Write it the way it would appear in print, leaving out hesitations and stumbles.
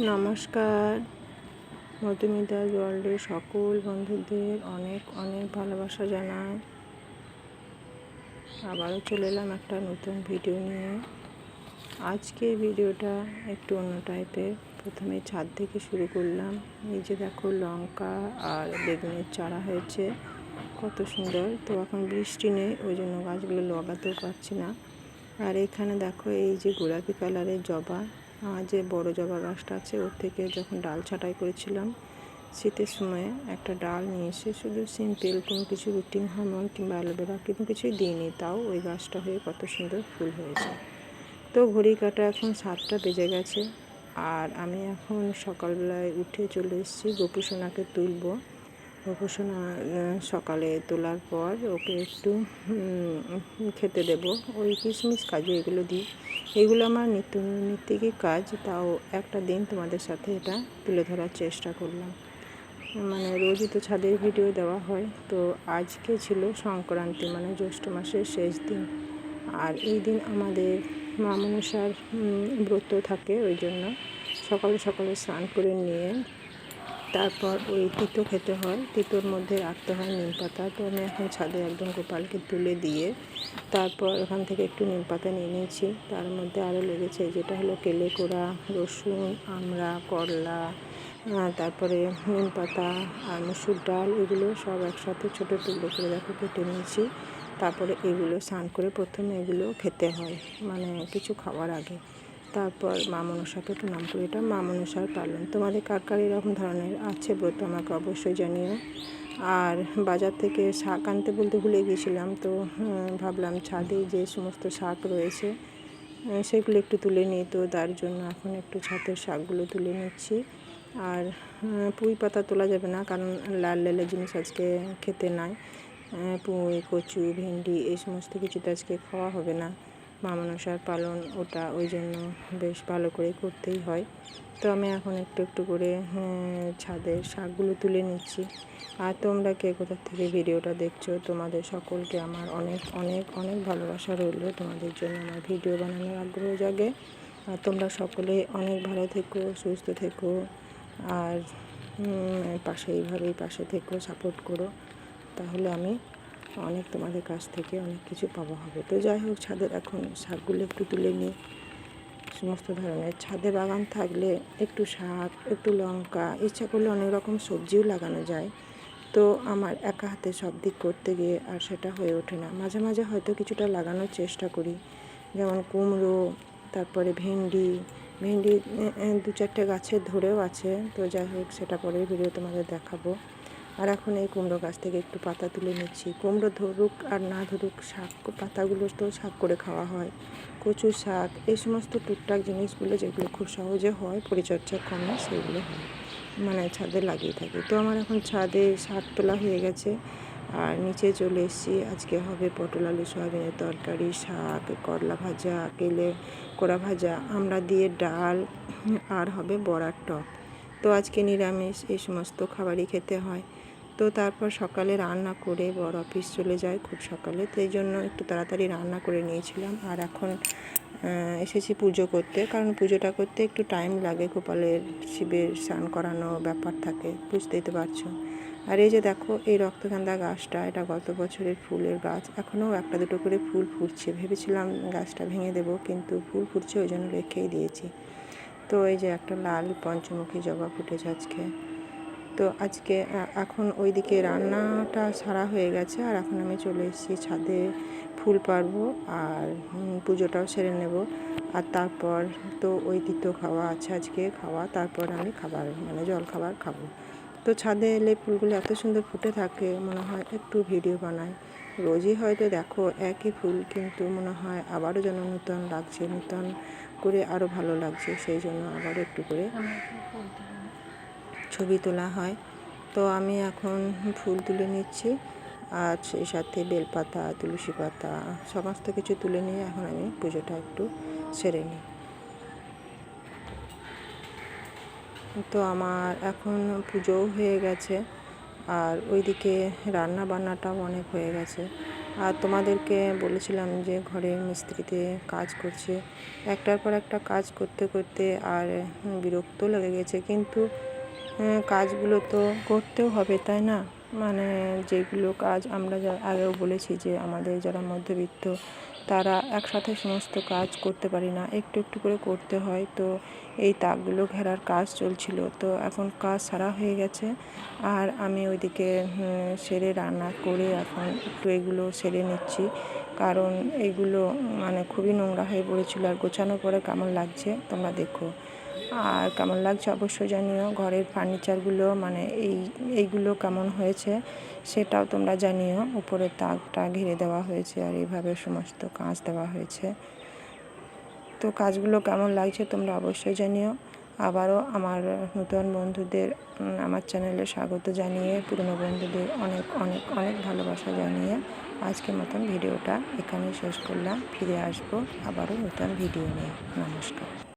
নমস্কার। মধুমিতার ওয়ার্ল্ডের সকল বন্ধুদের অনেক অনেক ভালোবাসা জানাই। আবারও চলে এলাম একটা নতুন ভিডিও নিয়ে। আজকে ভিডিওটা একটু অন্য টাইপের। প্রথমে ছাদ থেকে শুরু করলাম। এই যে দেখো লঙ্কা আর বেগুনের চারা হয়েছে, কত সুন্দর। তো এখন বৃষ্টি নেই, ওই জন্য গাছগুলো লাগাতেও পারছি না। আর এখানে দেখো এই যে গোলাপি কালারের জবা, যে বড় জবা গাছটা আছে, ওর থেকে যখন ডাল ছাঁটাই করেছিলাম শীতের সময়, একটা ডাল নিয়ে এসে শুধু সিম্পল কোনো কিছু রুটিন হরমোন কিংবা অ্যালোভেরা কিন্তু কিছুই দিইনি, তাও ওই গাছটা হয়ে কত সুন্দর ফুল হয়েছে। তো ঘড়ি কাটা এখন 7টা বেজে গেছে, আর আমি এখন সকালবেলায় উঠে চলে এসেছি গোপুসোনাকে তুলবো। গোপুসোনা সকালে তোলার পর ওকে একটু খেতে দেব, ওই কিশমিশ কাজু এগুলো দিই। এগুলো আমার নিত্যই কাজ, তাও একটা দিন তোমাদের সাথে এটা তুলে ধরার চেষ্টা করলাম। মানে রোজই তো ছাদের ভিডিও দেওয়া হয়, তো আজকে ছিল সংক্রান্তি, মানে জ্যৈষ্ঠ মাসের শেষ দিন। আর এই দিন আমাদের মা মনসার ব্রত থাকে, ওই জন্য সকালে সকালে স্নান করে নিয়ে তারপর ওই তিতো খেতে হয়, তিতোর মধ্যে রাখতে হয় নিম পাতা। তো আমি এখন ছাদে একদম গোপালকে তুলে দিয়ে তারপর ওখান থেকে একটু নিম পাতা নিয়ে নিয়েছি। তার মধ্যে আরও লেগেছে যেটা হলো কেলে কোড়া, রসুন, আমড়া, করলা, তারপরে নিম পাতা আর মসুর ডাল, এগুলো সব একসাথে ছোটো টুকরো করে দেখো কেটে নিয়েছি। তারপরে এগুলো স্নান করে প্রথমে এগুলো খেতে হয়, মানে কিছু খাওয়ার আগে। তারপর মা মনসাকে প্রণাম করি। এটা মা মনসার পালন। তোমাদের কার কার এরকম ধরনের আছে ব্রত আমাকে অবশ্যই জানিও। আর বাজার থেকে শাক আনতে বলতে ভুলে গিয়েছিলাম, তো ভাবলাম ছাদে যে সমস্ত শাক রয়েছে সেগুলো একটু তুলে নিই, তো তার জন্য এখন একটু ছাদের শাকগুলো তুলে নিচ্ছি। আর পুঁই পাতা তোলা যাবে না, কারণ লাল লাল জিনিস আজকে খেতে নাই। পুঁই, কচু, ভেন্ডি এই সমস্ত কিছু তো আজকে খাওয়া হবে না। মা মনসার পালন ওটা, ওই জন্য বেশ ভালো করে করতেই হয়। তো আমি এখন একটু একটু করে ছাদের শাকগুলো তুলে নিচ্ছি। আর তোমরা কে কোথা থেকে ভিডিওটা দেখছো, তোমাদের সকলকে আমার অনেক অনেক অনেক ভালোবাসা রইল। তোমাদের জন্য আমার ভিডিও বানানোর আগ্রহ জাগে। আর তোমরা সকলে অনেক ভালো থেকো, সুস্থ থেকো, আর এইভাবেই পাশে থেকো, সাপোর্ট করো, তাহলে আমি অনেক তোমাদের কাছ থেকে অনেক কিছু পাওয়া হবে। তো যাই হোক, ছাদের এখন শাকগুলো একটু তুলে নিই। সমস্ত ধরনের ছাদে বাগান থাকলে একটু শাক, একটু লঙ্কা, ইচ্ছা করলে অনেক রকম সবজিও লাগানো যায়। তো আমার একা হাতে সব দিক করতে গিয়ে আর সেটা হয়ে ওঠে না। মাঝে মাঝে হয়তো কিছুটা লাগানোর চেষ্টা করি, যেমন কুমড়ো, তারপরে ভেন্ডি 2-4টে গাছে ধরেও আছে। তো যাই হোক, সেটা পরের ভিডিও তোমাদের দেখাবো। আর এখন এই কুমড়ো গাছ থেকে একটু পাতা তুলে নিচ্ছি। কুমড়ো ধরুক আর না ধরুক, শাক পাতাগুলো তো শাক করে খাওয়া হয়। কচু শাক, এই সমস্ত টুকটাক জিনিসগুলো যেগুলো খুব সহজে হয়, পরিচর্যা কমে, সেগুলো হয়, মানে ছাদে লাগিয়ে থাকি। তো আমার এখন ছাদে শাক তোলা হয়ে গেছে, আর নিচে চলে এসেছি। আজকে হবে পটল আলু সয়াবিনের তরকারি, শাক, করলা ভাজা, কেলে কোড়া ভাজা, আমড়া দিয়ে ডাল, আর হবে বড়ার টক। তো আজকে নিরামিষ, এই সমস্ত খাবারই খেতে হয়। তো তারপর সকালে রান্না করে বড় অফিস চলে যায় খুব সকালে, তো এই জন্য একটু তাড়াতাড়ি রান্না করে নিয়েছিলাম। আর এখন এসেছি পুজো করতে, কারণ পুজোটা করতে একটু টাইম লাগে, গোপালের শিবের স্নান করানো ব্যাপার থাকে, বুঝতেই তো পারছো। আর এই যে দেখো এই রক্তগন্ধা গাছটা, এটা গত বছরের ফুলের গাছ, এখনও একটা দুটো করে ফুল ফুটছে। ভেবেছিলাম গাছটা ভেঙে দেবো, কিন্তু ফুল ফুটছে, ওই জন্য রেখেই দিয়েছি। তো এই যে একটা লাল পঞ্চমুখী জবা ফুটেছে আজকে। তো আজকে এখন ওইদিকে রান্নাটা সারা হয়ে গেছে, আর এখন আমি চলে এসেছি ছাদে ফুল পারবো আর পুজোটাও সেরে নেব। আর তারপর তো ওই তিতো খাওয়া আছে আজকে, তারপর আমি খাবার মানে জল খাবার খাবো। তো ছাদে এলে ফুলগুলো এত সুন্দর ফুটে থাকে, মনে হয় একটু ভিডিও বানাই। রোজই হয়তো দেখো একই ফুল, কিন্তু মনে হয় আবারও যেন নূতন লাগছে, নূতন করে আরও ভালো লাগছে, সেই জন্য আবারও একটু করে ছবি তোলা হয়। তো আমি এখন ফুল তুলে নিচ্ছি, আর সেই সাথে বেলপাতা, তুলসী পাতা, সমস্ত কিছু তুলে নিয়ে এখন আমি পুজোটা একটু সেরে নিই। তো আমার এখন পুজোও হয়ে গেছে, আর ওইদিকে রান্না বান্নাটাও অনেক হয়ে গেছে। আর তোমাদেরকে বলেছিলাম যে ঘরের মিস্ত্রিতে কাজ করছে, একটার পর একটা কাজ করতে করতে আর বিরক্ত লেগে গেছে। কিন্তু কাজগুলো তো করতেও হবে, তাই না? মানে যেগুলো কাজ আমরা আগেও বলেছি যে আমাদের যারা মধ্যবিত্ত তারা একসাথে সমস্ত কাজ করতে পারি না, একটু একটু করে করতে হয়। তো এই তাকগুলো ঘেরার কাজ চলছিল, তো এখন কাজ সারা হয়ে গেছে। আর আমি ওইদিকে সেরে রান্না করে এখন একটু এগুলো সেরে নিচ্ছি, কারণ এইগুলো মানে খুবই নোংরা হয়ে পড়েছিল। আর গোছানোর পরে কেমন লাগছে তোমরা দেখো, আর কেমন লাগছে অবশ্যই জানিও। ঘরের ফার্নিচারগুলো মানে এইগুলো কেমন হয়েছে সেটাও তোমরা জানিও। উপরে তাকটা ঘিরে দেওয়া হয়েছে আর এইভাবে সমস্ত কাঁচ দেওয়া হয়েছে। তো কাজগুলো কেমন লাগছে তোমরা অবশ্যই জানিও। আবারও আমার নতুন বন্ধুদের আমার চ্যানেলে স্বাগত জানিয়ে, পুরনো বন্ধুদের অনেক অনেক অনেক ভালোবাসা জানিয়ে আজকের মতন ভিডিওটা এখানেই শেষ করলাম। ফিরে আসবো আবারও নতুন ভিডিও নিয়ে। নমস্কার।